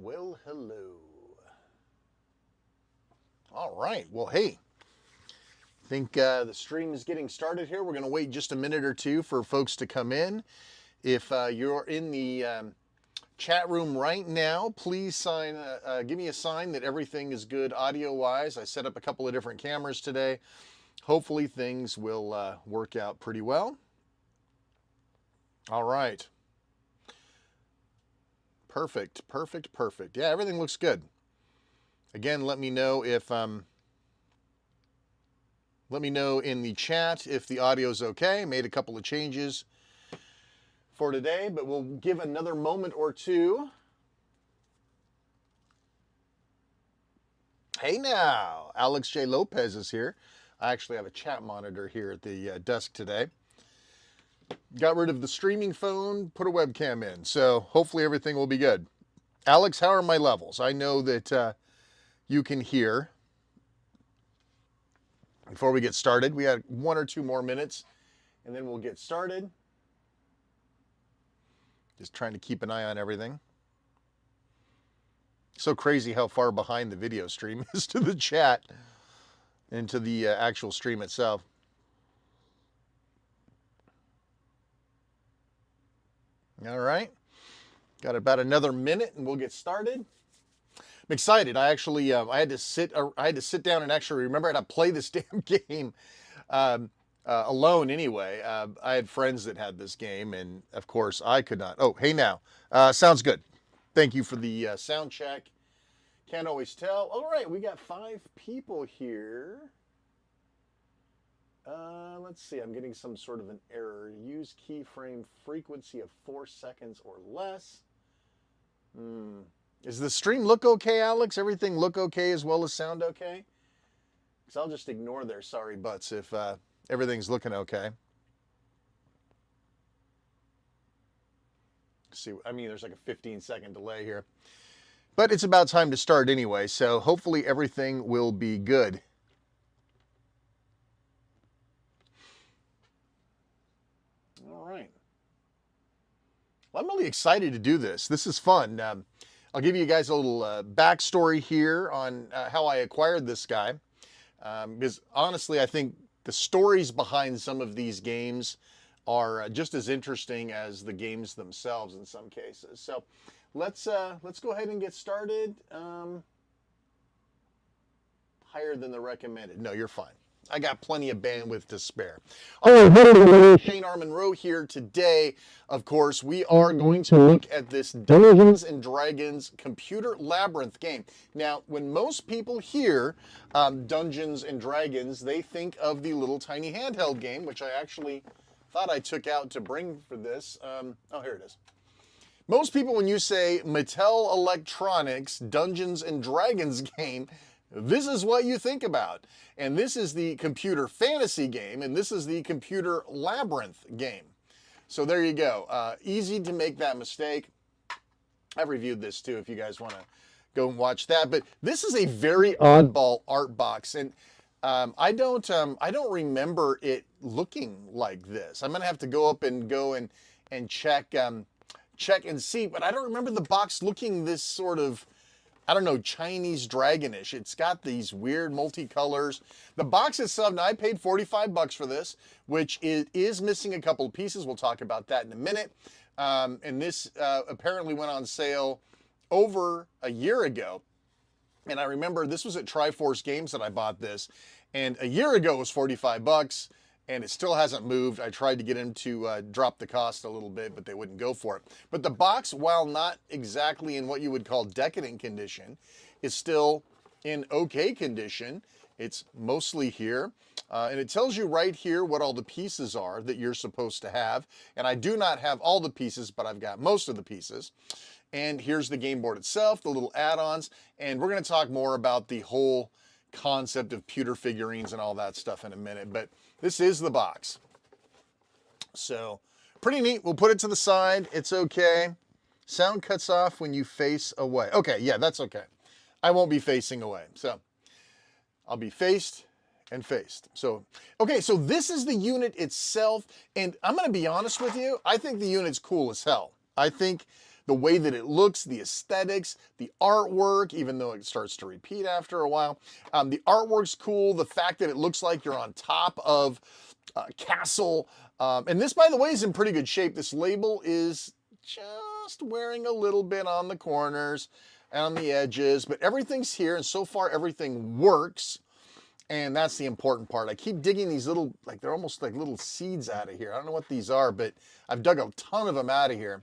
Well, hello. All right. Well, hey, I think the stream is getting started here. We're going to wait just a minute or two for folks to come in. If you're in the chat room right now, please give me a sign that everything is good audio-wise. I set up a couple of different cameras today. Hopefully things will work out pretty well. All right. Perfect, perfect, perfect. Yeah, everything looks good. Again, let me know if let me know in the chat if the audio's okay. Made a couple of changes for today, but we'll give another moment or two. Hey now, Alex J. Lopez is here. I actually have a chat monitor here at the desk today. Got rid of the streaming phone, put a webcam in, so hopefully everything will be good. Alex, how are my levels? I know that you can hear. Before we get started, we had 1 or 2 more minutes, and then we'll get started. Just trying to keep an eye on everything. So crazy how far behind the video stream is to the chat and to the actual stream itself. All right, got about another minute, and we'll get started. I'm excited. I actually I had to sit down and actually remember how to play this damn game alone. Anyway, I had friends that had this game, and of course I could not. Oh, hey now, sounds good. Thank you for the sound check. Can't always tell. All right, we got 5 people here. Let's see, I'm getting some sort of an error. Use keyframe frequency of 4 seconds or less. Does the stream look okay, Alex? Everything look okay as well as sound okay? Because I'll just ignore their sorry butts if everything's looking okay. See, I mean, there's like a 15-second delay here. But it's about time to start anyway, so hopefully everything will be good. All right. Well, I'm really excited to do this. This is fun. I'll give you guys a little backstory here on how I acquired this guy. Because honestly, I think the stories behind some of these games are just as interesting as the games themselves in some cases. So let's go ahead and get started. Higher than the recommended. No, you're fine. I got plenty of bandwidth to spare. All right, Shane R. Monroe here today. Of course, we are going to look at this Dungeons and Dragons computer labyrinth game. Now, when most people hear Dungeons and Dragons, they think of the little tiny handheld game, which I actually thought I took out to bring for this. Oh, here it is. Most people, when you say Mattel Electronics Dungeons and Dragons game, this is what you think about. And this is the computer fantasy game, and this is the computer labyrinth game. So there you go. Easy to make that mistake. I've reviewed this too if you guys want to go and watch that. But this is a very oddball art box, and I don't remember it looking like this. I'm gonna have to go up and check and see, but I don't remember the box looking this sort of, I don't know, Chinese dragonish. It's got these weird multicolors. The box itself, now I paid 45 bucks for this, which is missing a couple of pieces. We'll talk about that in a minute. And this apparently went on sale over a year ago. And I remember this was at Triforce Games that I bought this. And a year ago it was 45 bucks. And it still hasn't moved. I tried to get him to drop the cost a little bit, but they wouldn't go for it. But the box, while not exactly in what you would call decadent condition, is still in okay condition. It's mostly here. And it tells you right here what all the pieces are that you're supposed to have. And I do not have all the pieces, but I've got most of the pieces. And here's the game board itself, the little add-ons. And we're going to talk more about the whole concept of pewter figurines and all that stuff in a minute. But this is the box. So pretty neat. We'll put it to the side. It's okay. Sound cuts off when you face away. Okay, yeah, that's okay. I won't be facing away. So I'll be faced and faced. So, okay, so this is the unit itself. And I'm going to be honest with you. I think the unit's cool as hell. I think the way that it looks, the aesthetics, the artwork, even though it starts to repeat after a while. The artwork's cool. The fact that it looks like you're on top of a castle. And this, by the way, is in pretty good shape. This label is just wearing a little bit on the corners and on the edges, but everything's here, and so far everything works. And that's the important part. I keep digging these little, like they're almost like little seeds out of here. I don't know what these are, but I've dug a ton of them out of here.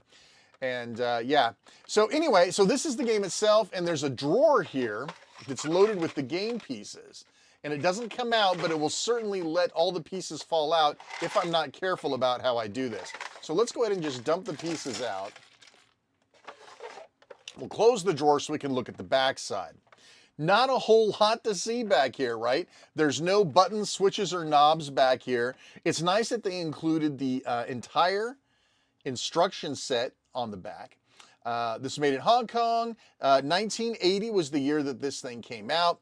And yeah, so anyway, so this is the game itself, and there's a drawer here that's loaded with the game pieces. And it doesn't come out, but it will certainly let all the pieces fall out if I'm not careful about how I do this. So let's go ahead and just dump the pieces out. We'll close the drawer so we can look at the back side. Not a whole lot to see back here, right? There's no buttons, switches, or knobs back here. It's nice that they included the entire instruction set on the back. This was made in Hong Kong. 1980 was the year that this thing came out.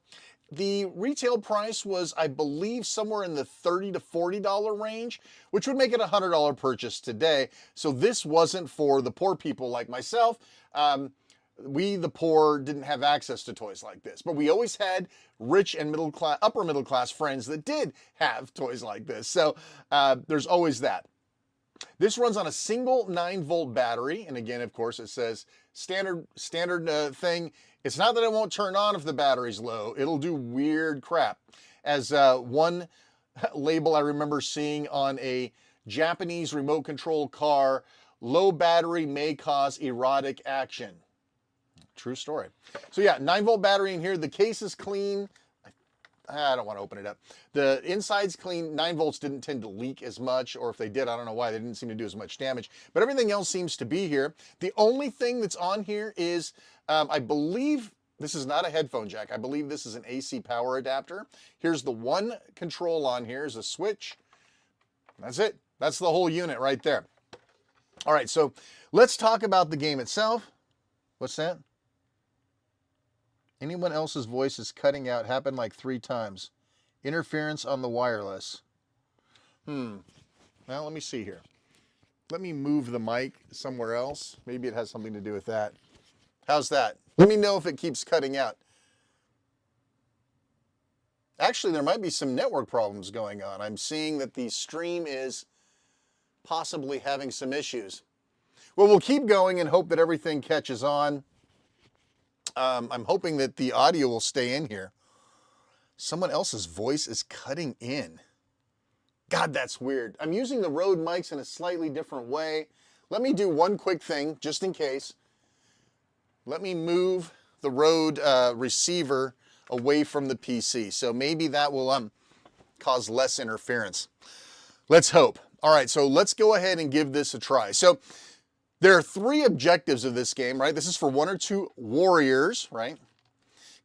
The retail price was, I believe, somewhere in the $30 to $40 range, which would make it a $100 purchase today. So this wasn't for the poor people like myself. We, the poor, didn't have access to toys like this, but we always had rich and middle class, upper middle class friends that did have toys like this. So there's always that. This runs on a single 9-volt battery. And again, of course, it says standard thing. It's not that it won't turn on if the battery's low. It'll do weird crap. As one label I remember seeing on a Japanese remote control car, low battery may cause erotic action. True story. So yeah, 9-volt battery in here. The case is clean. I don't want to open it up. The inside's clean. 9 volts didn't tend to leak as much, or if they did, I don't know why. They didn't seem to do as much damage. But everything else seems to be here. The only thing that's on here is, I believe this is not a headphone jack. I believe this is an AC power adapter. Here's the one control on here is a switch. That's it. That's the whole unit right there. All right, so let's talk about the game itself. What's that? Anyone else's voice is cutting out. Happened like 3 times. Interference on the wireless. Well, let me see here. Let me move the mic somewhere else. Maybe it has something to do with that. How's that? Let me know if it keeps cutting out. Actually, there might be some network problems going on. I'm seeing that the stream is possibly having some issues. Well, we'll keep going and hope that everything catches on. I'm hoping that the audio will stay in here. Someone else's voice is cutting in. God, that's weird. I'm using the Rode mics in a slightly different way. Let me do one quick thing, just in case. Let me move the Rode receiver away from the PC. So maybe that will cause less interference. Let's hope. All right, so let's go ahead and give this a try. So there are 3 objectives of this game, right? This is for 1 or 2 warriors, right?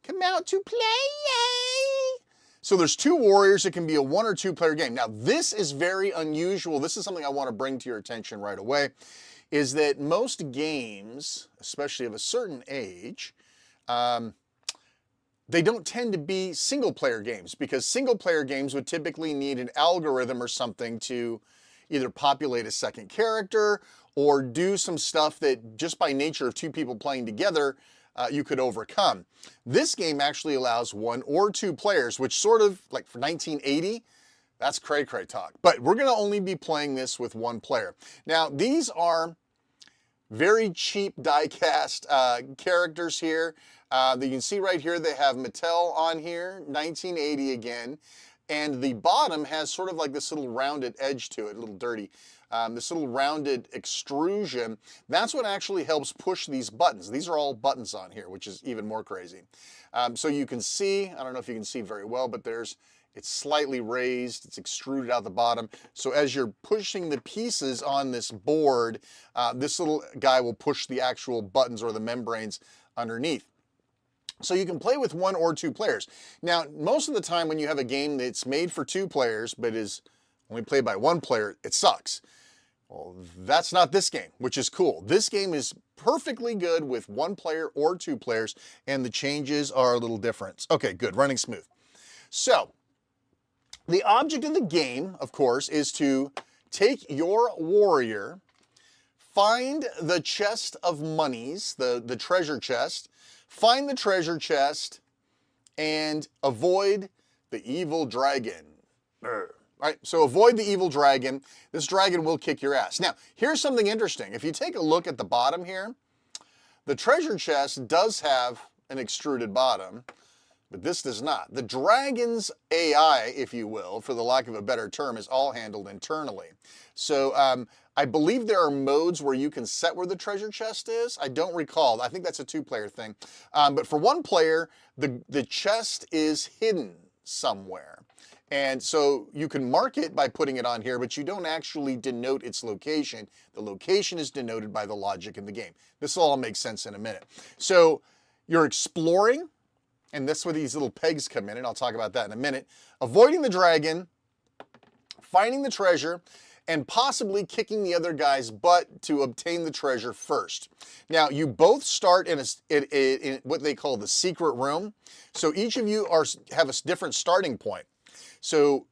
Come out to play, yay! So there's 2 warriors. It can be a 1 or 2 player game. Now, this is very unusual. This is something I want to bring to your attention right away, is that most games, especially of a certain age, they don't tend to be single player games, because single player games would typically need an algorithm or something to either populate a second character or do some stuff that just by nature of 2 people playing together, you could overcome. This game actually allows 1 or 2 players, which sort of, like for 1980, that's cray-cray talk. But we're going to only be playing this with 1 player. Now, these are very cheap die-cast characters here. That you can see right here, they have Mattel on here, 1980 again. And the bottom has sort of like this little rounded edge to it, a little dirty. This little rounded extrusion, that's what actually helps push these buttons. These are all buttons on here, which is even more crazy. So you can see, I don't know if you can see very well, but it's slightly raised, it's extruded out the bottom. So as you're pushing the pieces on this board, this little guy will push the actual buttons or the membranes underneath. So you can play with 1 or 2 players. Now, most of the time when you have a game that's made for 2 players, but is only played by 1 player, it sucks. Well, that's not this game, which is cool. This game is perfectly good with 1 player or 2 players, and the changes are a little different. Okay, good, running smooth. So, the object of the game, of course, is to take your warrior, find the chest of monies, the treasure chest, find the treasure chest, and avoid the evil dragon. All right, so avoid the evil dragon. This dragon will kick your ass. Now, here's something interesting. If you take a look at the bottom here, the treasure chest does have an extruded bottom, but this does not. The dragon's AI, if you will, for the lack of a better term, is all handled internally. So I believe there are modes where you can set where the treasure chest is. I don't recall. I think that's a two-player thing. But for one player, the chest is hidden somewhere. And so you can mark it by putting it on here, but you don't actually denote its location. The location is denoted by the logic in the game. This will all make sense in a minute. So you're exploring, and that's where these little pegs come in, and I'll talk about that in a minute. Avoiding the dragon, finding the treasure, and possibly kicking the other guy's butt to obtain the treasure first. Now, you both start in what they call the secret room. So each of you have a different starting point. So,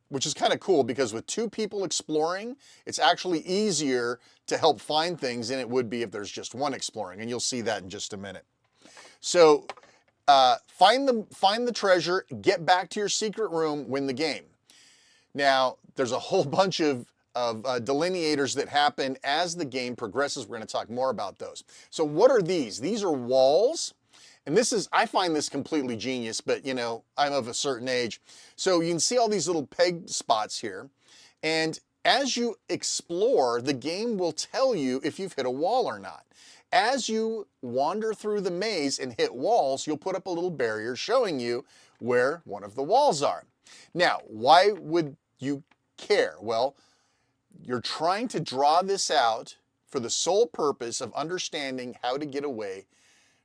which is kind of cool because with two people exploring, it's actually easier to help find things than it would be if there's just one exploring, and you'll see that in just a minute. So, find the treasure, get back to your secret room, win the game. Now, there's a whole bunch of delineators that happen as the game progresses. We're going to talk more about those. So what are these? These are walls. And I find this completely genius, but you know, I'm of a certain age. So you can see all these little peg spots here. And as you explore, the game will tell you if you've hit a wall or not. As you wander through the maze and hit walls, you'll put up a little barrier showing you where one of the walls are. Now, why would you care? Well, you're trying to draw this out for the sole purpose of understanding how to get away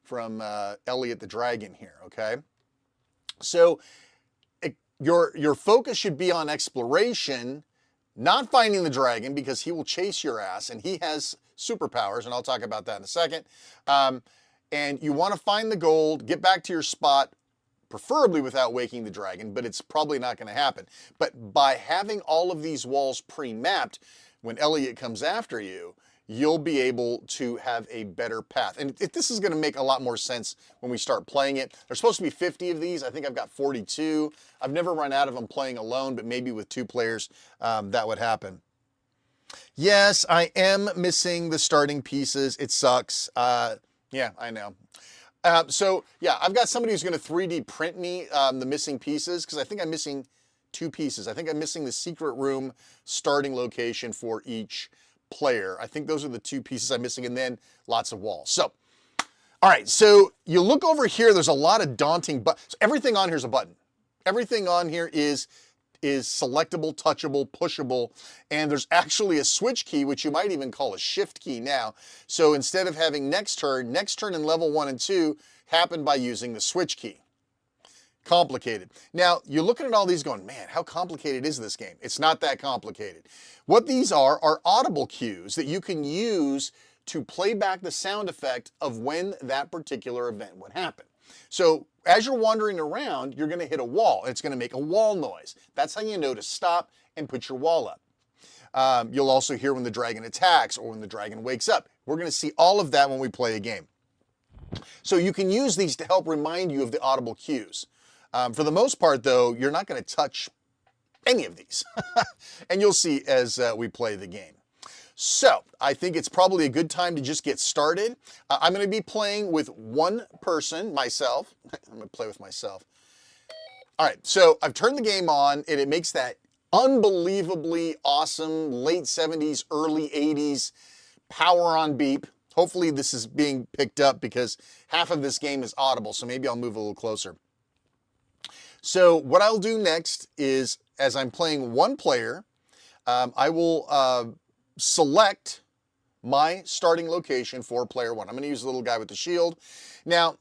from Elliot the dragon here, okay? So your focus should be on exploration, not finding the dragon, because he will chase your ass and he has superpowers, and I'll talk about that in a second. And you want to find the gold, get back to your spot, preferably without waking the dragon, but it's probably not going to happen. But by having all of these walls pre-mapped, when Elliot comes after you, you'll be able to have a better path. And this is going to make a lot more sense when we start playing it. There's supposed to be 50 of these. I think I've got 42. I've never run out of them playing alone, but maybe with two players, that would happen. Yes, I am missing the starting pieces. It sucks. Yeah, I know. So yeah, I've got somebody who's going to 3D print me the missing pieces, because I think I'm missing two pieces. I think I'm missing the secret room starting location for each player. I think those are the two pieces I'm missing, and then lots of walls. So, all right, so you look over here, there's a lot of daunting buttons. So everything on here is a button. Everything on here is selectable, touchable, pushable, and there's actually a switch key, which you might even call a shift key now. So instead of having next turn in level 1 and 2 happened by using the switch key. Complicated. Now, you're looking at all these going, man, how complicated is this game? It's not that complicated. What these are audible cues that you can use to play back the sound effect of when that particular event would happen. So as you're wandering around, you're going to hit a wall. It's going to make a wall noise. That's how you know to stop and put your wall up. You'll also hear when the dragon attacks or when the dragon wakes up. We're going to see all of that when we play a game. So you can use these to help remind you of the audible cues. For the most part, though, you're not going to touch any of these. And you'll see as we play the game. So I think it's probably a good time to just get started. I'm going to be playing with one person, myself. I'm going to play with myself. All right, so I've turned the game on, and it makes that unbelievably awesome late 70s, early 80s power on beep. Hopefully this is being picked up because half of this game is audible, so maybe I'll move a little closer. So what I'll do next is, as I'm playing one player, I will select my starting location for player one. I'm going to use the little guy with the shield. Now,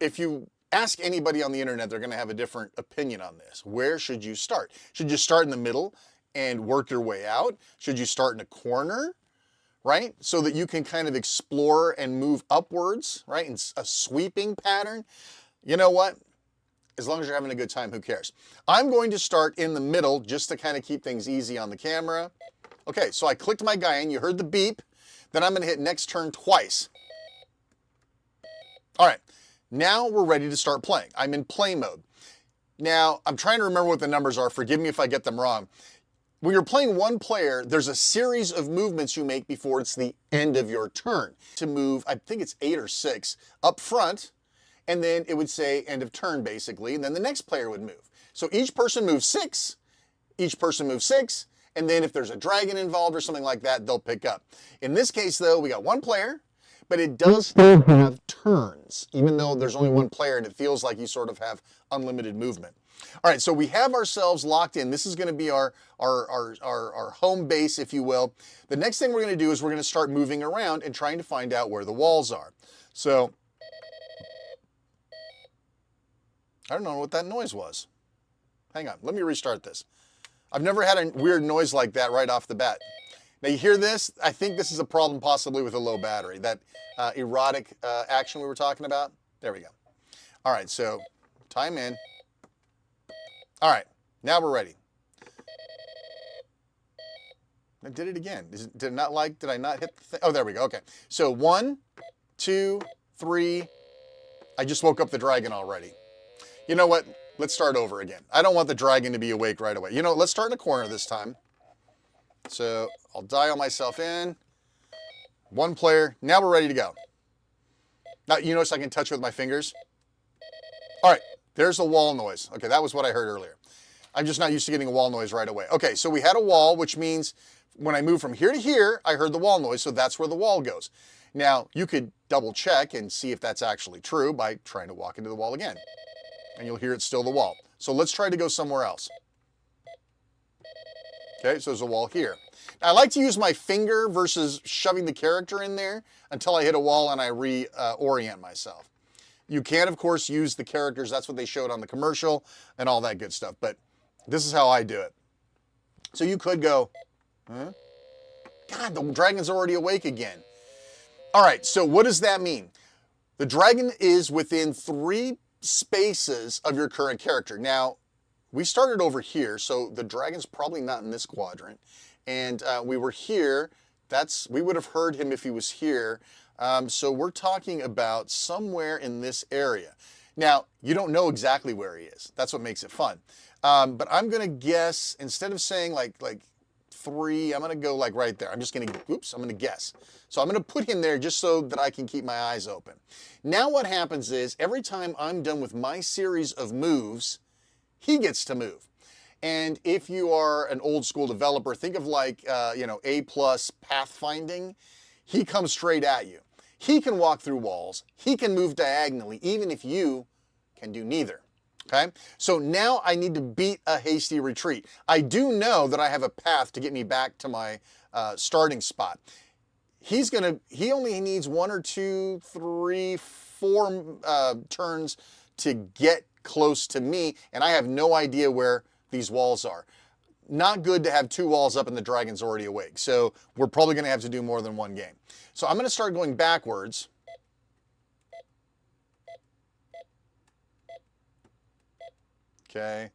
if you ask anybody on the internet, they're going to have a different opinion on this. Where should you start? Should you start in the middle and work your way out? Should you start in a corner, right? So that you can kind of explore and move upwards, right? In a sweeping pattern. You know what? As long as you're having a good time, who cares? I'm going to start in the middle just to kind of keep things easy on the camera. Okay, so I clicked my guy in. You heard the beep. Then I'm going to hit next turn twice. All right, now we're ready to start playing. I'm in play mode. Now, I'm trying to remember what the numbers are. Forgive me if I get them wrong. When you're playing one player, there's a series of movements you make before it's the end of your turn. To move, I think it's 8 or 6, up front, and then it would say end of turn, basically, and then the next player would move. So each person moves 6, each person moves 6, and then if there's a dragon involved or something like that, they'll pick up. In this case, though, we got one player, but it does still have turns, even though there's only one player, and it feels like you sort of have unlimited movement. All right, so we have ourselves locked in. This is going to be our home base, if you will. The next thing we're going to do is we're going to start moving around and trying to find out where the walls are. So, I don't know what that noise was. Hang on, let me restart this. I've never had a weird noise like that right off the bat. Now you hear this? I think this is a problem possibly with a low battery. That erotic action we were talking about. There we go. All right, so time in. All right, now we're ready. I did it again. Did I not hit the thing? Oh, there we go. Okay. So 1, 2, 3. I just woke up the dragon already. You know what? Let's start over again. I don't want the dragon to be awake right away. You know, let's start in a corner this time. So I'll dial myself in. One player. Now we're ready to go. Now, you notice I can touch with my fingers? All right. There's a wall noise. Okay, that was what I heard earlier. I'm just not used to getting a wall noise right away. Okay, so we had a wall, which means when I move from here to here, I heard the wall noise, so that's where the wall goes. Now, you could double check and see if that's actually true by trying to walk into the wall again. And you'll hear it's still the wall. So let's try to go somewhere else. Okay, so there's a wall here. Now, I like to use my finger versus shoving the character in there until I hit a wall and I reorient myself. You can, of course, use the characters. That's what they showed on the commercial and all that good stuff. But this is how I do it. So you could go, huh? God, the dragon's already awake again. All right, so what does that mean? The dragon is within 3 spaces of your current character. Now, we started over here, so the dragon's probably not in this quadrant. And we were here. We would have heard him if he was here. So we're talking about somewhere in this area. Now, you don't know exactly where he is. That's what makes it fun. But I'm going to guess, instead of saying like 3, I'm going to go like right there. I'm going to guess. So I'm going to put him there just so that I can keep my eyes open. Now what happens is, every time I'm done with my series of moves, he gets to move. And if you are an old school developer, think of like, A+ pathfinding. He comes straight at you. He can walk through walls. He can move diagonally, even if you can do neither. Okay? So now I need to beat a hasty retreat. I do know that I have a path to get me back to my starting spot. He only needs 1 or 2, 3, 4 turns to get close to me, and I have no idea where these walls are. Not good to have 2 walls up and the dragon's already awake. So we're probably going to have to do more than 1 game. So I'm going to start going backwards. Okay,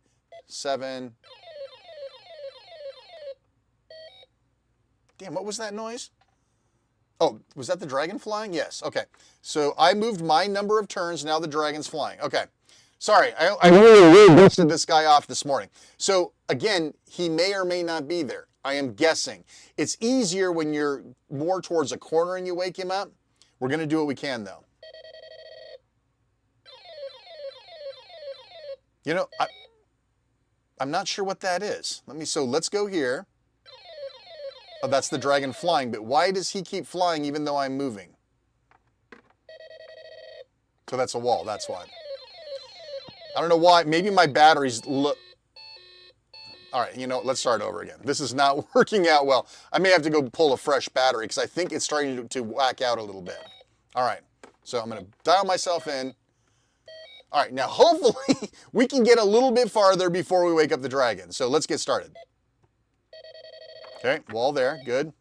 7. Damn, what was that noise? Oh, was that the dragon flying? Yes, okay. So I moved my number of turns, now the dragon's flying. Okay. Sorry, I really dusted this guy off this morning. So again, he may or may not be there. I am guessing. It's easier when you're more towards a corner and you wake him up. We're going to do what we can, though. You know, I'm not sure what that is. So let's go here. Oh, that's the dragon flying, but why does he keep flying even though I'm moving? So that's a wall, that's why. I don't know why. Maybe my batteries look... All right, you know, let's start over again. This is not working out well. I may have to go pull a fresh battery because I think it's starting to whack out a little bit. All right, so I'm going to dial myself in. All right, now hopefully we can get a little bit farther before we wake up the dragon. So let's get started. Okay, wall there, good.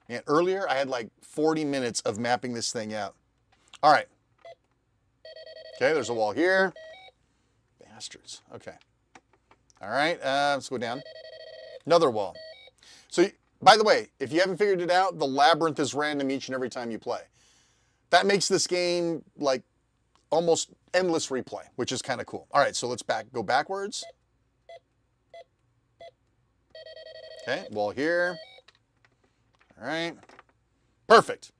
And earlier I had like 40 minutes of mapping this thing out. All right. Okay, there's a wall here. Bastards. Okay. All right, let's go down. Another wall. So By the way, if you haven't figured it out, the labyrinth is random each and every time you play. That makes this game like almost endless replay, which is kind of cool. All right, so let's go backwards. Okay, wall here. All right, perfect.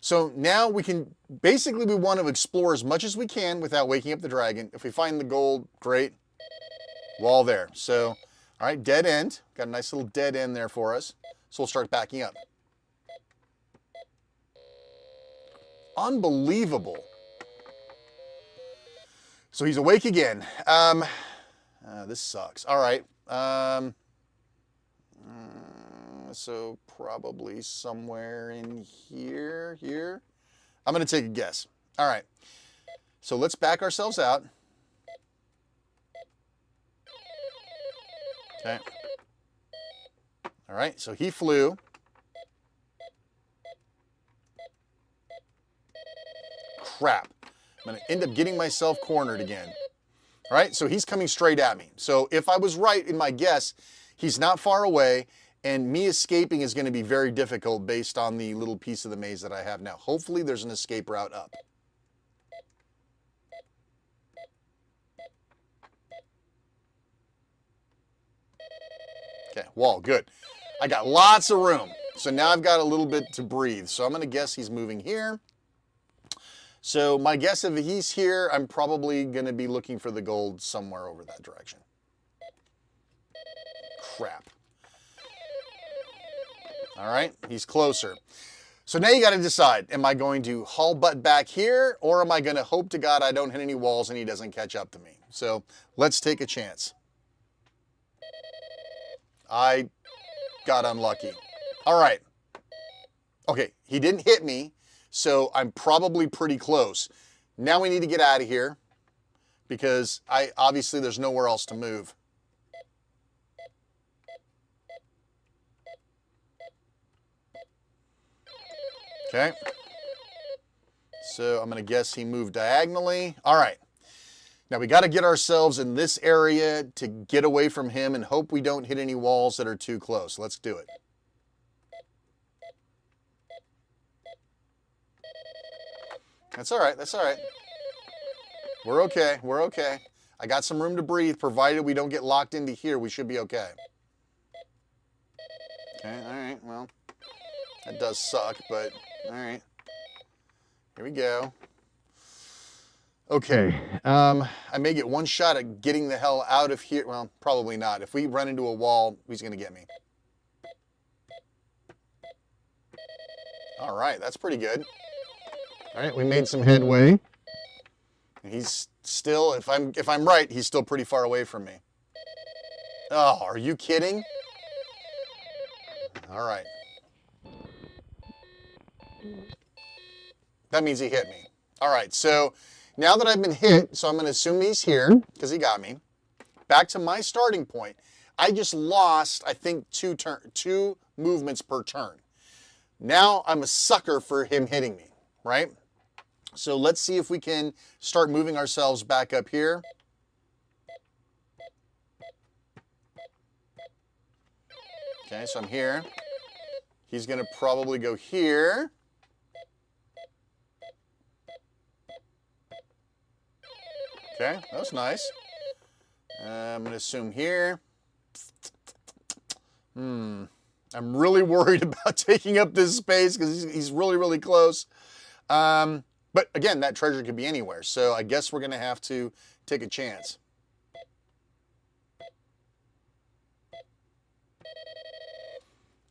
So now we can, basically we want to explore as much as we can without waking up the dragon. If we find the gold, great. Wall there. So, all right, dead end. Got a nice little dead end there for us. So we'll start backing up. Unbelievable. So he's awake again. This sucks. All right. So probably somewhere in here. I'm going to take a guess. All right. So let's back ourselves out. Okay. All right. So he flew. Crap. I'm going to end up getting myself cornered again. All right. So he's coming straight at me. So if I was right in my guess, he's not far away. And me escaping is going to be very difficult based on the little piece of the maze that I have now. Hopefully there's an escape route up. Okay, wall, good. I got lots of room. So now I've got a little bit to breathe. So I'm going to guess he's moving here. So my guess, if he's here, I'm probably going to be looking for the gold somewhere over that direction. Crap. All right, he's closer. So now you got to decide, am I going to haul butt back here, or am I going to hope to God I don't hit any walls and he doesn't catch up to me? So let's take a chance. I got unlucky. All right. Okay, he didn't hit me, so I'm probably pretty close. Now we need to get out of here because obviously there's nowhere else to move. Okay, so I'm going to guess he moved diagonally. All right, now we got to get ourselves in this area to get away from him and hope we don't hit any walls that are too close. Let's do it. That's all right, that's all right. We're okay, we're okay. I got some room to breathe, provided we don't get locked into here, we should be okay. Okay, all right, well, that does suck, but all right. Here we go. Okay, I may get one shot at getting the hell out of here. Well, probably not. If we run into a wall, he's going to get me. All right, that's pretty good. All right, we made some headway. He's still, if I'm right, he's still pretty far away from me. Oh, are you kidding? All right. That means he hit me. All right, so now that I've been hit, so I'm going to assume he's here because he got me. Back to my starting point. I just lost, I think, two movements per turn. Now I'm a sucker for him hitting me, right? So let's see if we can start moving ourselves back up here. Okay, so I'm here. He's going to probably go here. Okay, that was nice. I'm going to assume here. I'm really worried about taking up this space because he's really, really close. But again, that treasure could be anywhere. So I guess we're going to have to take a chance.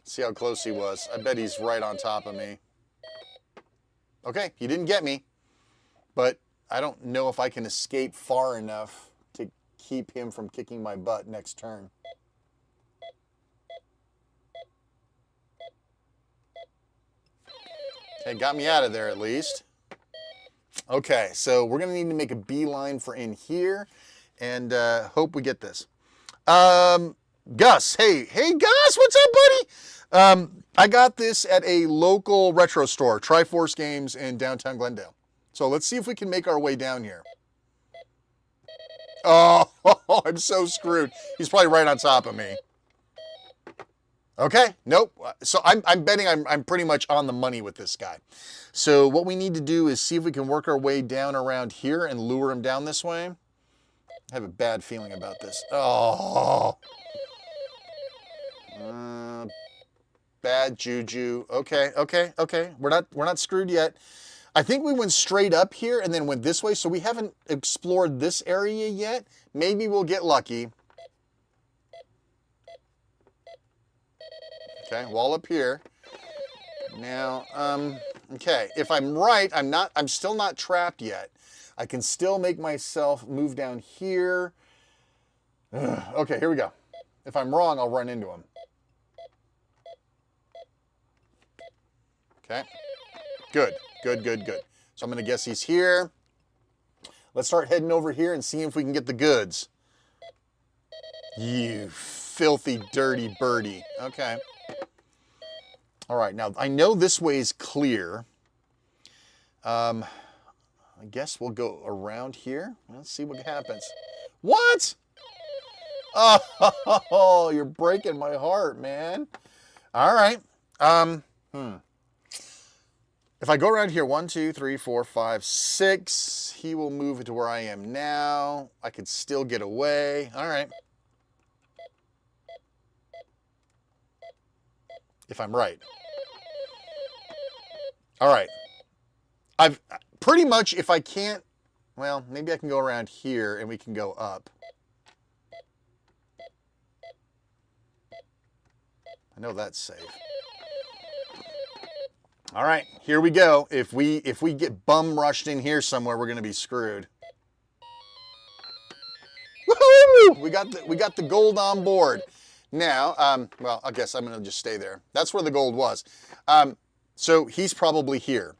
See how close he was. I bet he's right on top of me. Okay, he didn't get me. But I don't know if I can escape far enough to keep him from kicking my butt next turn. Okay, got me out of there at least. Okay, so we're going to need to make a beeline for in here and hope we get this. Gus, hey Gus, what's up, buddy? I got this at a local retro store, Triforce Games in downtown Glendale. So let's see if we can make our way down here. Oh, I'm so screwed. He's probably right on top of me. Okay, nope. So I'm betting I'm pretty much on the money with this guy. So what we need to do is see if we can work our way down around here and lure him down this way. I have a bad feeling about this. Oh, bad juju. Okay, okay, okay. We're not screwed yet. I think we went straight up here and then went this way, so we haven't explored this area yet. Maybe we'll get lucky. Okay, wall up here. Now, okay, if I'm right, I'm still not trapped yet. I can still make myself move down here. Ugh. Okay, here we go. If I'm wrong, I'll run into him. Okay. Good, good, good, good. So I'm going to guess he's here. Let's start heading over here and see if we can get the goods. You filthy, dirty birdie. Okay. All right, now I know this way is clear. I guess we'll go around here. Let's see what happens. What? Oh, you're breaking my heart, man. All right. If I go around here, 1, 2, 3, 4, 5, 6, he will move to where I am now. I could still get away. All right. If I'm right. All right. I've pretty much, if I can't, well, maybe I can go around here and we can go up. I know that's safe. All right, here we go. If we get bum rushed in here somewhere, we're going to be screwed. Woohoo! We got the gold on board. Now, well, I guess I'm going to just stay there. That's where the gold was. So he's probably here.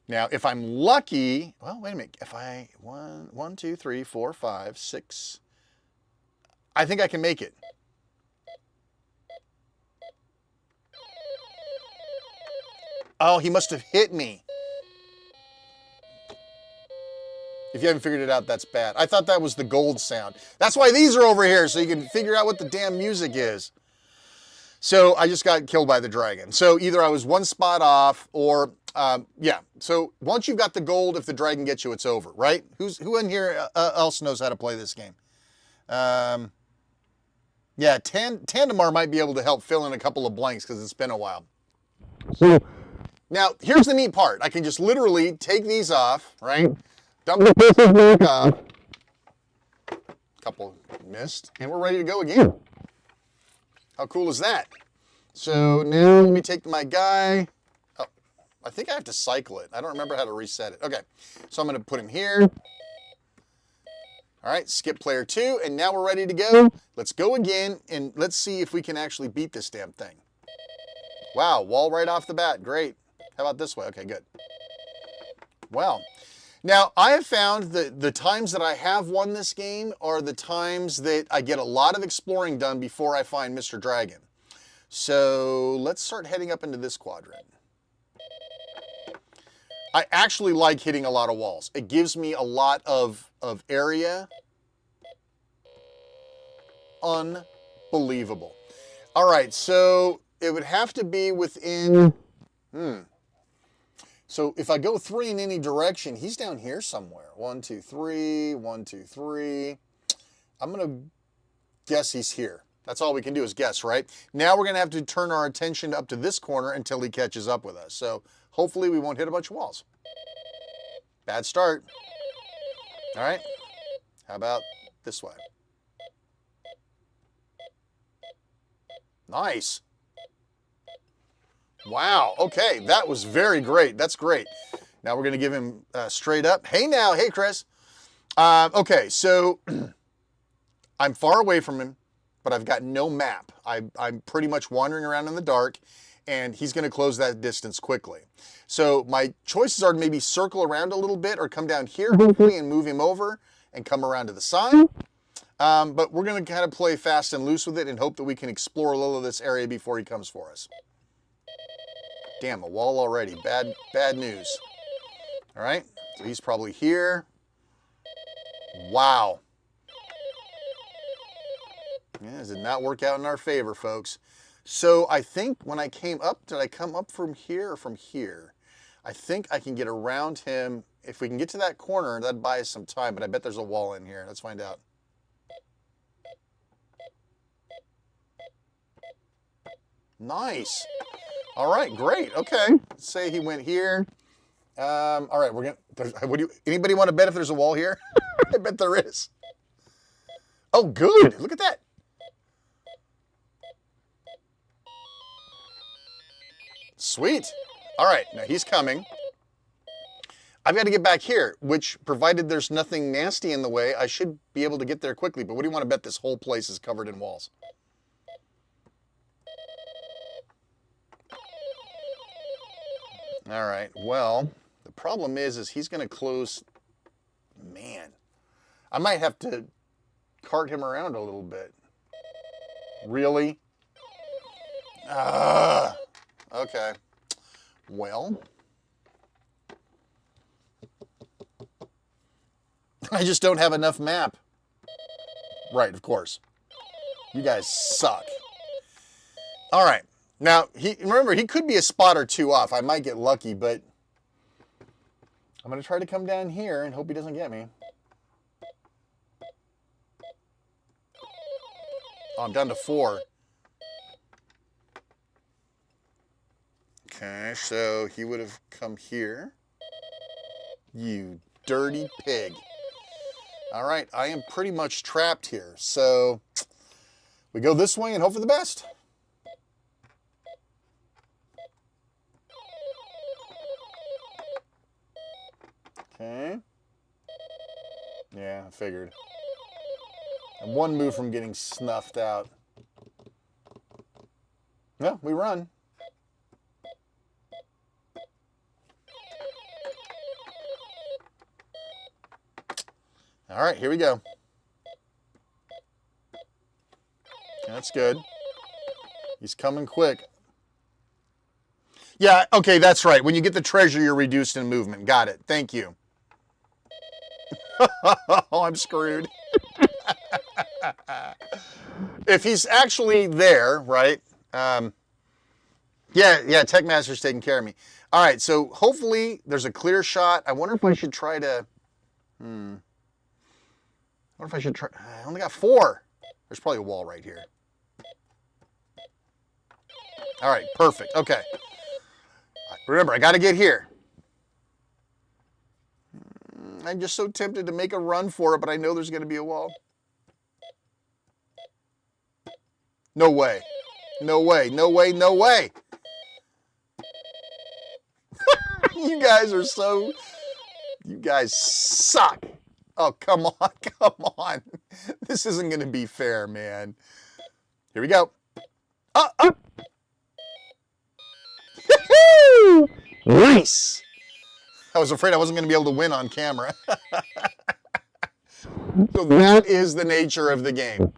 Now, if I'm lucky, well, wait a minute. If I 1, 2, 3, 4, 5, 6, I think I can make it. Oh, he must have hit me. If you haven't figured it out, that's bad. I thought that was the gold sound. That's why these are over here, so you can figure out what the damn music is. So I just got killed by the dragon. So either I was one spot off or, yeah. So once you've got the gold, if the dragon gets you, it's over, right? Who in here else knows how to play this game? Yeah, Tandemar might be able to help fill in a couple of blanks because it's been a while. So now, here's the neat part. I can just literally take these off, right? Dump the pieces back off. Couple missed, and we're ready to go again. How cool is that? So now let me take my guy. Oh, I think I have to cycle it. I don't remember how to reset it. Okay, so I'm going to put him here. All right, skip player 2, and now we're ready to go. Let's go again, and let's see if we can actually beat this damn thing. Wow, wall right off the bat. Great. How about this way? Okay, good. Well, now I have found that the times that I have won this game are the times that I get a lot of exploring done before I find Mr. Dragon. So let's start heading up into this quadrant. I actually like hitting a lot of walls. It gives me a lot of area. Unbelievable. All right, so it would have to be within... So if I go 3 in any direction, he's down here somewhere. 1, 2, 3, 1, 2, 3. I'm going to guess he's here. That's all we can do is guess, right? Now we're going to have to turn our attention up to this corner until he catches up with us. So hopefully we won't hit a bunch of walls. Bad start. All right. How about this way? Nice. Wow, okay, that was very great. That's great. Now we're going to give him straight up. Hey now, hey Chris. Okay, so I'm far away from him, but I've got no map. I'm pretty much wandering around in the dark, and he's going to close that distance quickly. So my choices are to maybe circle around a little bit or come down here hopefully and move him over and come around to the side. But we're going to kind of play fast and loose with it and hope that we can explore a little of this area before he comes for us. Damn, a wall already. Bad news. All right, so he's probably here. Wow. Yeah, this did not work out in our favor, folks. So I think when I came up, did I come up from here or from here? I think I can get around him. If we can get to that corner, that'd buy us some time, but I bet there's a wall in here. Let's find out. Nice. All right, great. Okay. Let's say he went here. All right, we're gonna. Anybody want to bet if there's a wall here? I bet there is. Oh, good. Look at that. Sweet. All right, now he's coming. I've got to get back here, which, provided there's nothing nasty in the way, I should be able to get there quickly. But what do you want to bet this whole place is covered in walls? All right, well, the problem is he's going to close. Man, I might have to cart him around a little bit. Really? Okay. Well, I just don't have enough map. Right, of course. You guys suck. All right. Now, remember, he could be a spot or two off. I might get lucky, but I'm going to try to come down here and hope he doesn't get me. Oh, I'm down to 4. Okay, so he would have come here. You dirty pig. All right, I am pretty much trapped here. So we go this way and hope for the best. Okay. Yeah, I figured. I'm one move from getting snuffed out. Yeah, we run. All right, here we go. That's good. He's coming quick. Yeah, okay, that's right. When you get the treasure, you're reduced in movement. Got it. Thank you. Oh, I'm screwed. If he's actually there, right? Yeah, Techmaster's taking care of me. All right, so hopefully there's a clear shot. I wonder if I should try to... I wonder if I should try... I only got 4. There's probably a wall right here. All right, perfect. Okay. Remember, I got to get here. I'm just so tempted to make a run for it, but I know there's going to be a wall. No way. No way. No way. No way. You guys are so... You guys suck. Oh, come on. Come on. This isn't going to be fair, man. Here we go. Nice. I was afraid I wasn't going to be able to win on camera. So that is the nature of the game.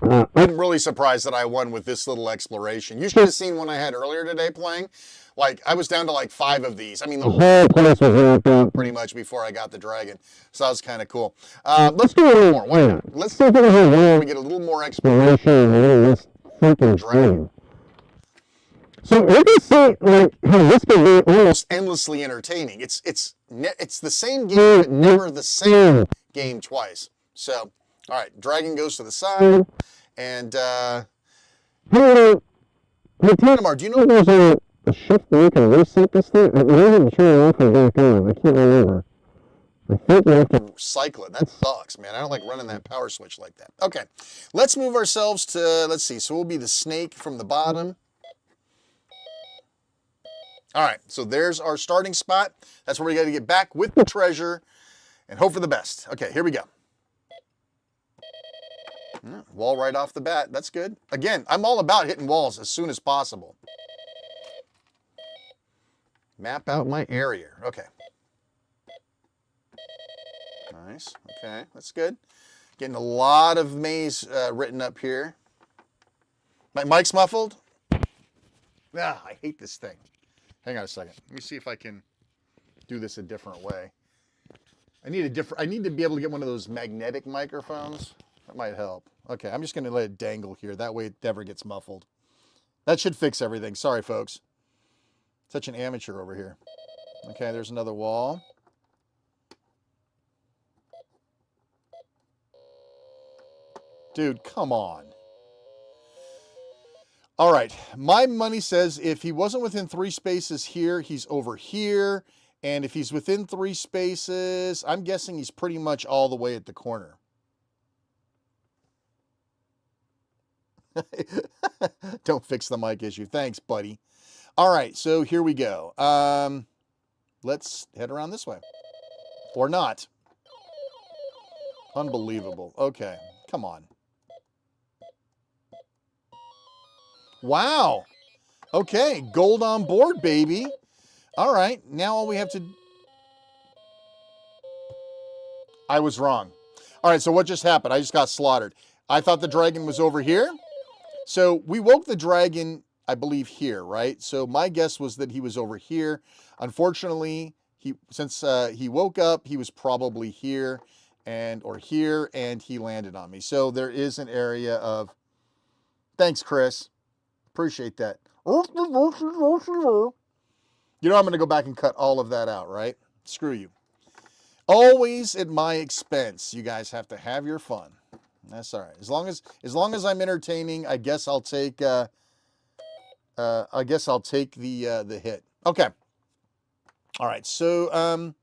I'm really surprised that I won with this little exploration. You should have seen one I had earlier today playing. Like, I was down to like 5 of these. I mean, the whole place was wrapped up pretty much before I got the dragon. So that was kind of cool. Let's do a little more. Why not? Let's see if we get a little more exploration and a little less freaking dragon. So you can see like how this could be almost endlessly entertaining. It's the same game, but never the same game twice. So, all right, dragon goes to the side, and hey, Tanamar, do you know if there's a shift that you can reset this thing? I have to turn it off and back on. I can't remember. I think you have to cycle it. That sucks, man. I don't like running that power switch like that. Okay, let's move ourselves to, let's see. So we'll be the snake from the bottom. All right, so there's our starting spot. That's where we got to get back with the treasure and hope for the best. Okay, here we go. Wall right off the bat. That's good. Again, I'm all about hitting walls as soon as possible. Map out my area. Okay. Nice. Okay, that's good. Getting a lot of maze written up here. My mic's muffled. Ah, I hate this thing. Hang on a second. Let me see if I can do this a different way. I need to be able to get one of those magnetic microphones. That might help. Okay, I'm just going to let it dangle here. That way it never gets muffled. That should fix everything. Sorry, folks. Such an amateur over here. Okay, there's another wall. Dude, come on. All right, my money says if he wasn't within 3 spaces here, he's over here. And if he's within 3 spaces, I'm guessing he's pretty much all the way at the corner. Don't fix the mic issue. Thanks, buddy. All right, so here we go. Let's head around this way. Or not. Unbelievable. Okay, come on. Wow. Okay, gold on board, baby. All right, now all we have to... I was wrong. All right, so what just happened? I just got slaughtered. I thought the dragon was over here. So we woke the dragon, I believe, here, right? So my guess was that he was over here. Unfortunately, since he woke up, he was probably here or here, and he landed on me. So there is an area of... Thanks, Chris. Appreciate that. You know I'm going to go back and cut all of that out, right? Screw you. Always at my expense. You guys have to have your fun. That's all right. As long as I'm entertaining, I guess I'll take the hit. Okay. All right. So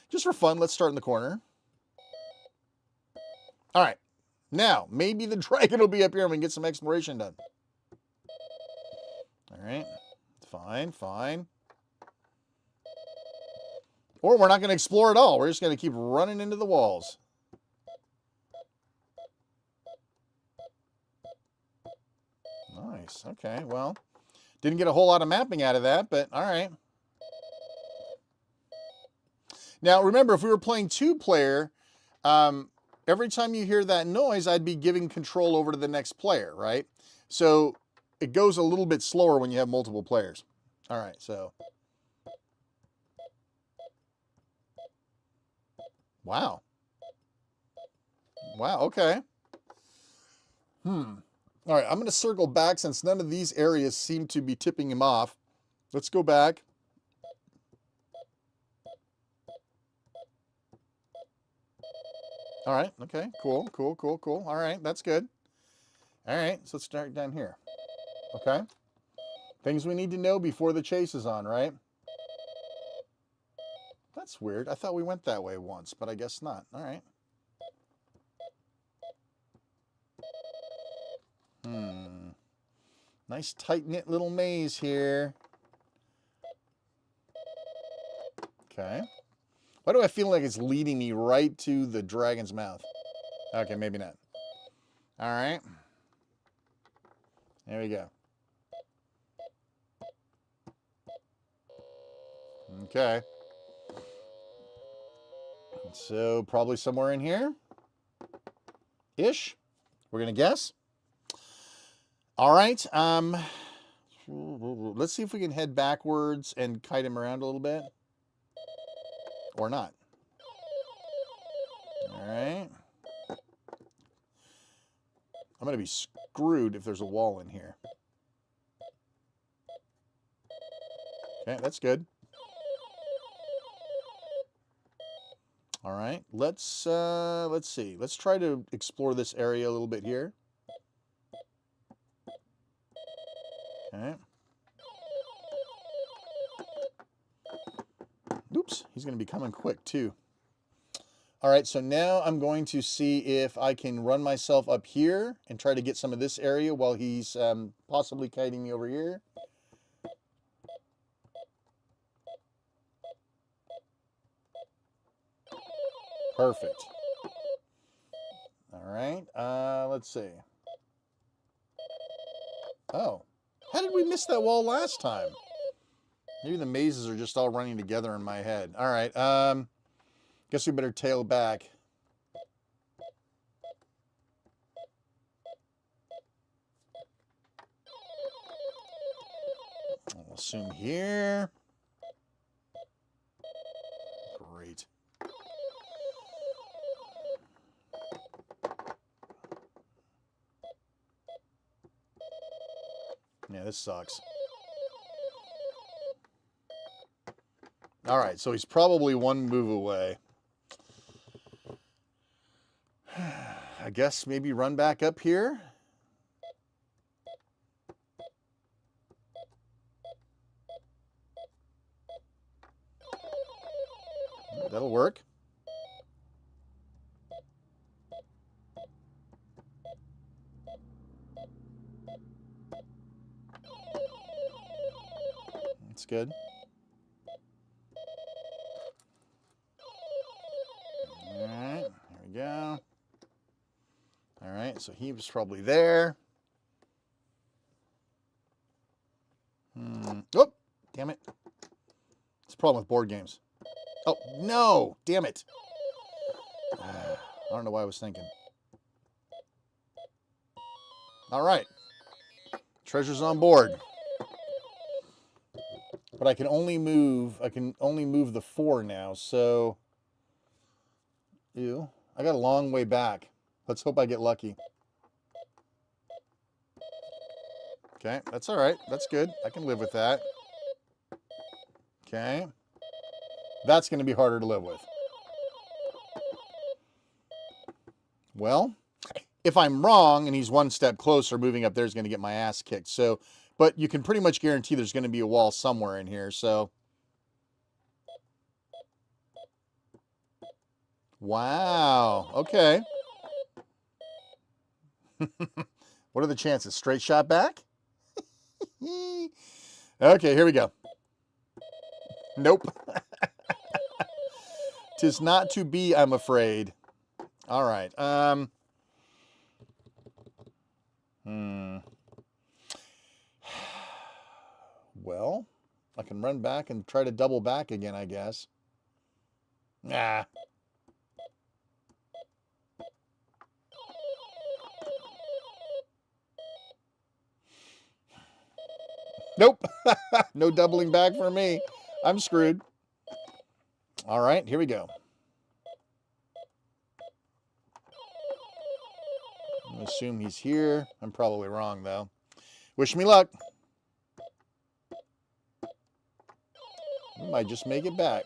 just for fun, let's start in the corner. All right. Now, maybe the dragon will be up here and we can get some exploration done. All right. Fine, fine. Or we're not going to explore at all. We're just going to keep running into the walls. Nice. Okay, well, didn't get a whole lot of mapping out of that, but all right. Now, remember, if we were playing 2-player, every time you hear that noise, I'd be giving control over to the next player, right? So it goes a little bit slower when you have multiple players. All right, so. Wow. Wow, okay. All right, I'm going to circle back since none of these areas seem to be tipping him off. Let's go back. All right, okay, cool, cool, cool, cool. All right, that's good. All right, so let's start down here. Okay. Things we need to know before the chase is on, right? That's weird. I thought we went that way once, but I guess not. All right. Nice tight-knit little maze here. Okay. Why do I feel like it's leading me right to the dragon's mouth? Okay, maybe not. All right. There we go. Okay. So probably somewhere in here. Ish. We're going to guess. All right. Let's see if we can head backwards and kite him around a little bit. Or not. All right. I'm going to be screwed if there's a wall in here. Okay, that's good. All right, let's see. Let's try to explore this area a little bit here. Okay. Oops, he's going to be coming quick too. All right, so now I'm going to see if I can run myself up here and try to get some of this area while he's possibly kiting me over here. Perfect. All right, let's see. Oh, how did we miss that wall last time? Maybe the mazes are just all running together in my head. All right, guess we better tail back. I'll assume here. Great. Yeah, this sucks. All right, so he's probably one move away. I guess maybe run back up here. That'll work. That's good. All right, there we go. All right, so he was probably there. Oh, damn it. It's a problem with board games. Oh, no, damn it. I don't know why I was thinking. All right. Treasure's on board. But I can only move the 4 now, so ew. I got a long way back. Let's hope I get lucky. Okay, that's all right. That's good. I can live with that. Okay. That's going to be harder to live with. Well, if I'm wrong and he's one step closer, moving up there is going to get my ass kicked. So, but you can pretty much guarantee there's going to be a wall somewhere in here. So, wow. Okay. What are the chances? Straight shot back? Okay, here we go. Nope. 'Tis not to be, I'm afraid. All right. Well, I can run back and try to double back again, I guess. Nah. Nope. No doubling back for me. I'm screwed. All right, here we go. I'm going to assume he's here. I'm probably wrong, though. Wish me luck. We might just make it back.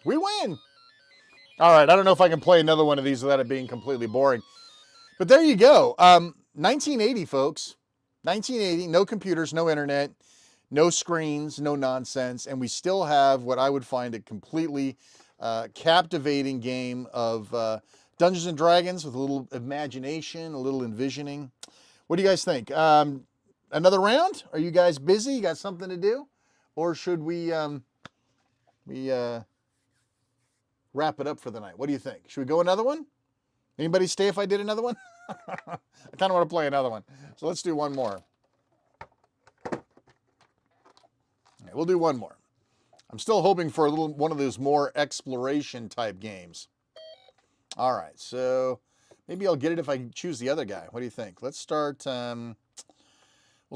We win. All right, I don't know if I can play another one of these without it being completely boring. But there you go. 1980, folks. 1980, no computers, no internet, no screens, no nonsense. And we still have what I would find a completely captivating game of Dungeons and Dragons with a little imagination, a little envisioning. What do you guys think? Another round? Are you guys busy? You got something to do? Or should we wrap it up for the night? What do you think? Should we go another one? Anybody stay if I did another one? I kind of want to play another one. So let's do one more. All right, we'll do one more. I'm still hoping for one of those more exploration type games. All right, so maybe I'll get it if I choose the other guy. What do you think? Let's start, we'll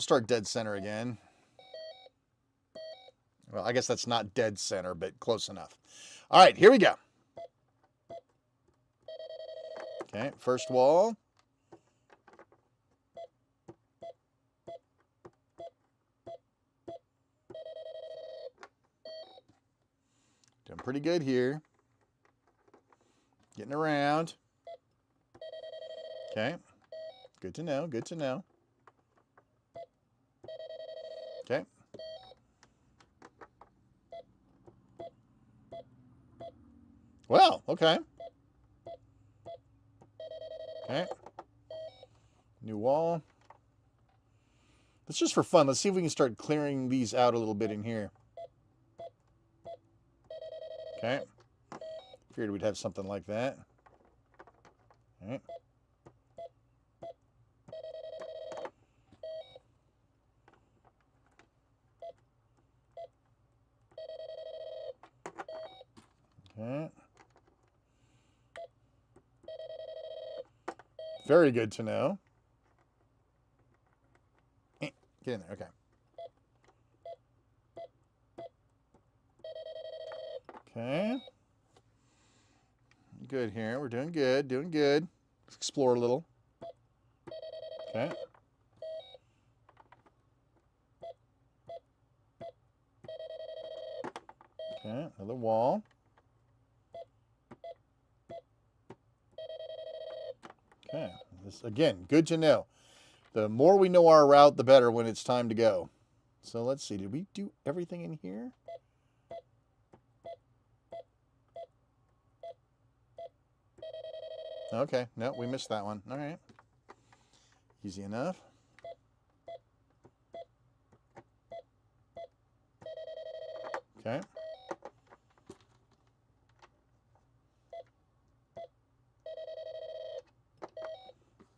start dead center again. Well, I guess that's not dead center, but close enough. All right, here we go. Okay, first wall. Doing pretty good here. Getting around. Okay. Good to know, good to know. Okay. Well, okay. Okay. New wall. That's just for fun. Let's see if we can start clearing these out a little bit in here. Okay. Figured we'd have something like that. All right. Okay. Very good to know. Get in there. Okay. Okay. Good here. We're doing good. Doing good. explore a little. Okay. Okay, another wall. Okay, this, again, good to know. The more we know our route, the better when it's time to go. So let's see, did we do everything in here? Okay, no, we missed that one. All right. Easy enough. Okay.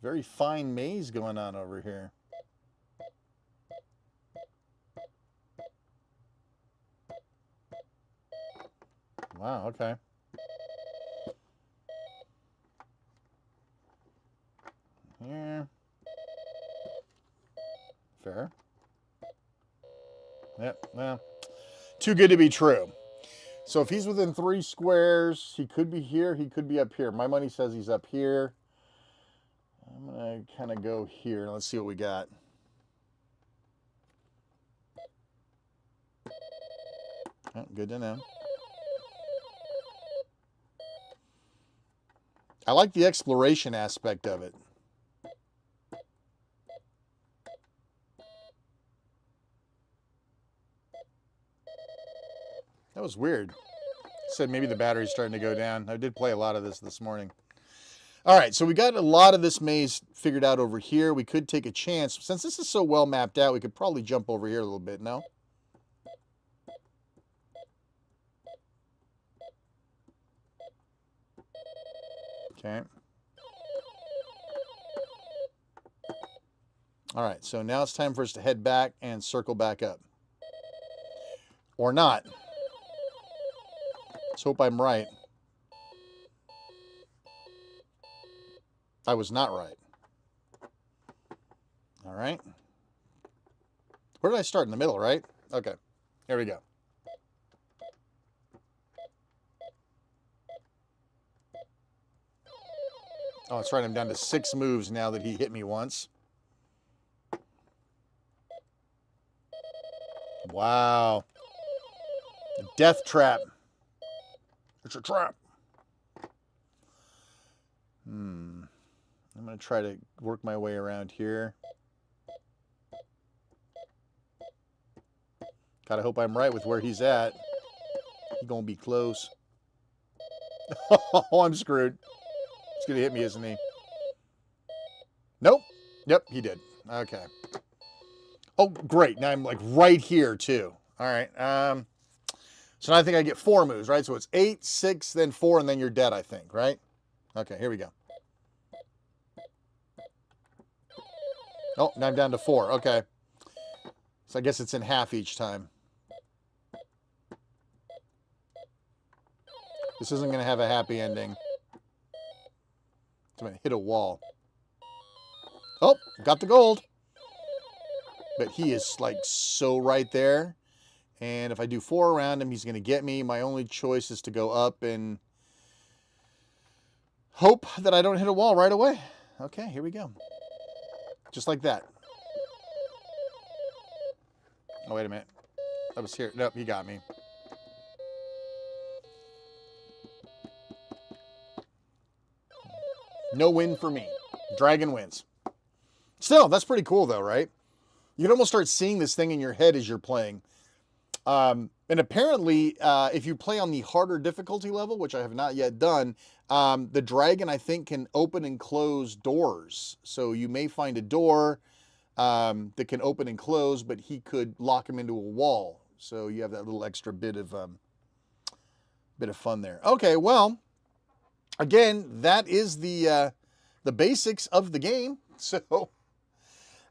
Very fine maze going on over here. Wow, okay. Here. Fair. Yep, well, too good to be true. So if he's within 3 squares, he could be here, he could be up here. My money says he's up here. I'm going to kind of go here. Let's see what we got. Oh, good to know. I like the exploration aspect of it. That was weird. Said maybe the battery's starting to go down. I did play a lot of this morning. All right, so we got a lot of this maze figured out over here. We could take a chance. Since this is so well mapped out, we could probably jump over here a little bit, no? Okay. All right, so now it's time for us to head back and circle back up. Or not. Let's hope I'm right. I was not right. All right. Where did I start? In the middle, right? Okay. Here we go. Oh, that's right. I'm down to 6 moves now that he hit me once. Wow. Death trap. It's a trap. I'm going to try to work my way around here. Gotta hope I'm right with where he's at. He's going to be close. Oh, I'm screwed. He's going to hit me, isn't he? Nope. Yep, he did. Okay. Oh, great. Now I'm like right here, too. All right. So now I think I get 4 moves, right? So it's 8, 6, then 4, and then you're dead, I think, right? Okay, here we go. Oh, now I'm down to 4. Okay. So I guess it's in half each time. This isn't going to have a happy ending. I'm going to hit a wall. Oh, got the gold. But he is like so right there. And if I do 4 around him, he's going to get me. My only choice is to go up and hope that I don't hit a wall right away. Okay, here we go. Just like that. Oh, wait a minute. I was here. Nope, he got me. No win for me. Dragon wins. Still, that's pretty cool though, right? You can almost start seeing this thing in your head as you're playing. And apparently, if you play on the harder difficulty level, which I have not yet done, the dragon, I think, can open and close doors. So you may find a door that can open and close, but he could lock him into a wall. So you have that little extra bit of fun there. Okay, well, again, that is the basics of the game. So,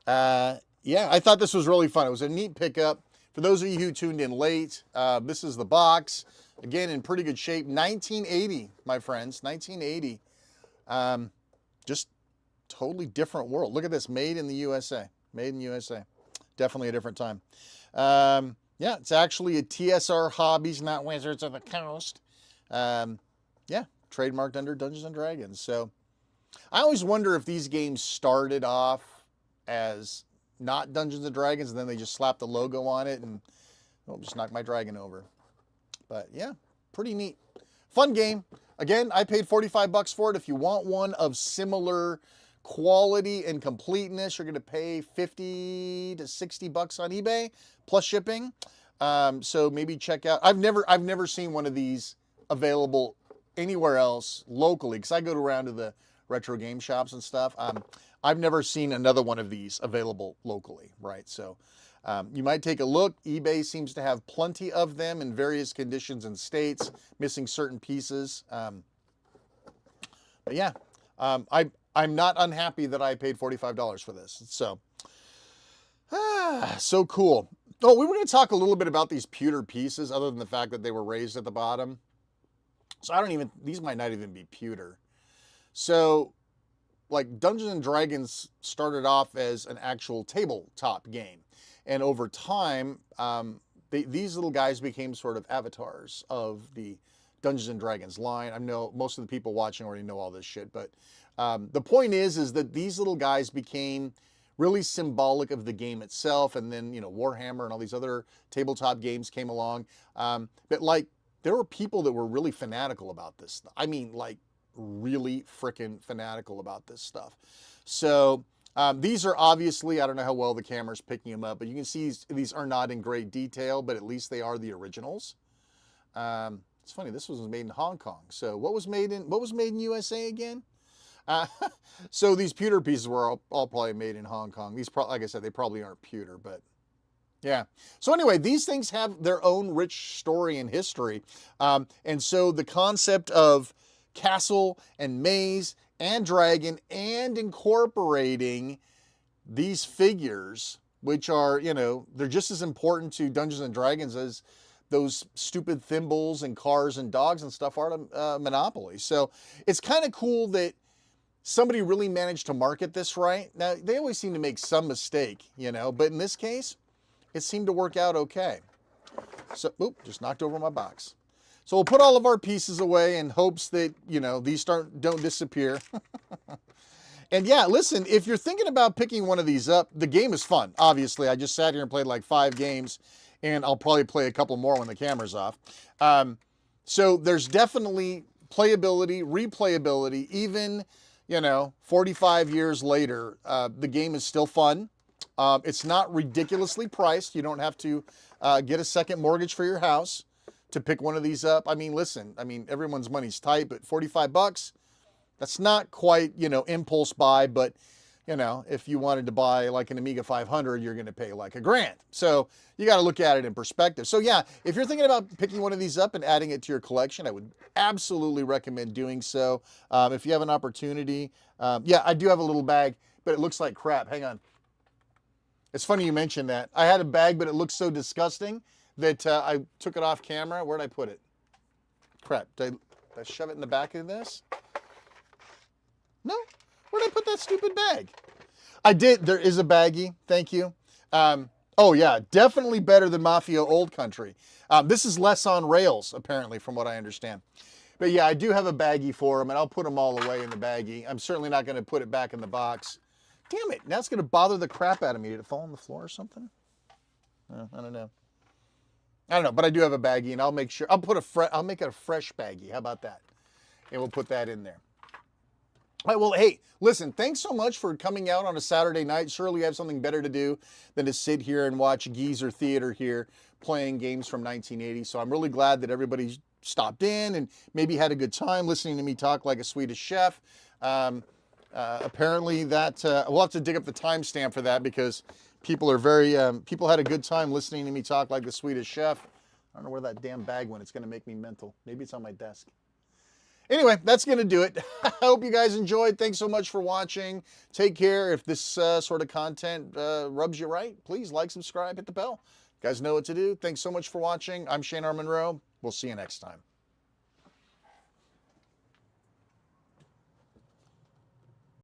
yeah, I thought this was really fun. It was a neat pickup. For those of you who tuned in late, this is the box. Again, in pretty good shape. 1980, my friends, 1980. Just totally different world. Look at this, made in the USA. Made in the USA. Definitely a different time. Yeah, it's actually a TSR Hobbies, not Wizards of the Coast. Yeah, trademarked under Dungeons & Dragons. So, I always wonder if these games started off as not Dungeons and Dragons, and then they just slapped the logo on it and just knocked my dragon over. But yeah, pretty neat. Fun game. Again, I paid 45 bucks for it. If you want one of similar quality and completeness, you're going to pay 50 to 60 bucks on eBay plus shipping. So maybe check out. I've never seen one of these available anywhere else locally, because I go around to the retro game shops and stuff. I've never seen another one of these available locally, right? So you might take a look. eBay seems to have plenty of them in various conditions and states, missing certain pieces. But yeah, I'm not unhappy that I paid $45 for this. So, so cool. Oh, we were going to talk a little bit about these pewter pieces, other than the fact that they were raised at the bottom. So these might not even be pewter. So, like, Dungeons and Dragons started off as an actual tabletop game. And over time, these little guys became sort of avatars of the Dungeons and Dragons line. I know most of the people watching already know all this shit, but the point is that these little guys became really symbolic of the game itself. And then, Warhammer and all these other tabletop games came along. But like, there were people that were really fanatical about this. I mean, like, really freaking fanatical about this stuff. So these are obviously, I don't know how well the camera's picking them up, but you can see these are not in great detail, but at least they are the originals. It's funny, this was made in Hong Kong. So what was made in USA again? So these pewter pieces were all probably made in Hong Kong. These, like I said, they probably aren't pewter, but yeah. So anyway, these things have their own rich story and history. And so the concept of castle and maze and dragon and incorporating these figures, which are, they're just as important to Dungeons and Dragons as those stupid thimbles and cars and dogs and stuff are to Monopoly. So it's kind of cool that somebody really managed to market this right. Now, they always seem to make some mistake, but in this case, it seemed to work out okay. So, just knocked over my box. So we'll put all of our pieces away in hopes that, these don't disappear. And yeah, listen, if you're thinking about picking one of these up, the game is fun. Obviously, I just sat here and played like 5 games, and I'll probably play a couple more when the camera's off. So there's definitely playability, replayability, even, 45 years later, the game is still fun. It's not ridiculously priced. You don't have to get a second mortgage for your house to pick one of these up. I mean, listen, everyone's money's tight, but 45 bucks, that's not quite, impulse buy, but, if you wanted to buy like an Amiga 500, you're going to pay like $1,000. So you got to look at it in perspective. So yeah, if you're thinking about picking one of these up and adding it to your collection, I would absolutely recommend doing so. If you have an opportunity, yeah, I do have a little bag, but it looks like crap. Hang on. It's funny you mentioned that. I had a bag, but it looks so disgusting that I took it off camera. Where'd I put it? Crap. Did I shove it in the back of this? No. Where'd I put that stupid bag? I did. There is a baggie. Thank you. Oh, yeah. Definitely better than Mafia Old Country. This is less on rails, apparently, from what I understand. But yeah, I do have a baggie for them, and I'll put them all away in the baggie. I'm certainly not going to put it back in the box. Damn it. Now it's going to bother the crap out of me. Did it fall on the floor or something? I don't know. But I do have a baggie, and I'll make sure I'll make it a fresh baggie. How about that? And we'll put that in there. All right, well, hey, listen, thanks so much for coming out on a Saturday night. Surely you have something better to do than to sit here and watch Geezer Theater here playing games from 1980. So I'm really glad that everybody stopped in and maybe had a good time listening to me talk like a Swedish chef. Apparently that, we'll have to dig up the timestamp for that, because people are people had a good time listening to me talk like the Swedish chef. I don't know where that damn bag went. It's going to make me mental. Maybe it's on my desk. Anyway, that's going to do it. I hope you guys enjoyed. Thanks so much for watching. Take care. If this sort of content rubs you right, please like, subscribe, hit the bell. You guys know what to do. Thanks so much for watching. I'm Shane R. Monroe. We'll see you next time.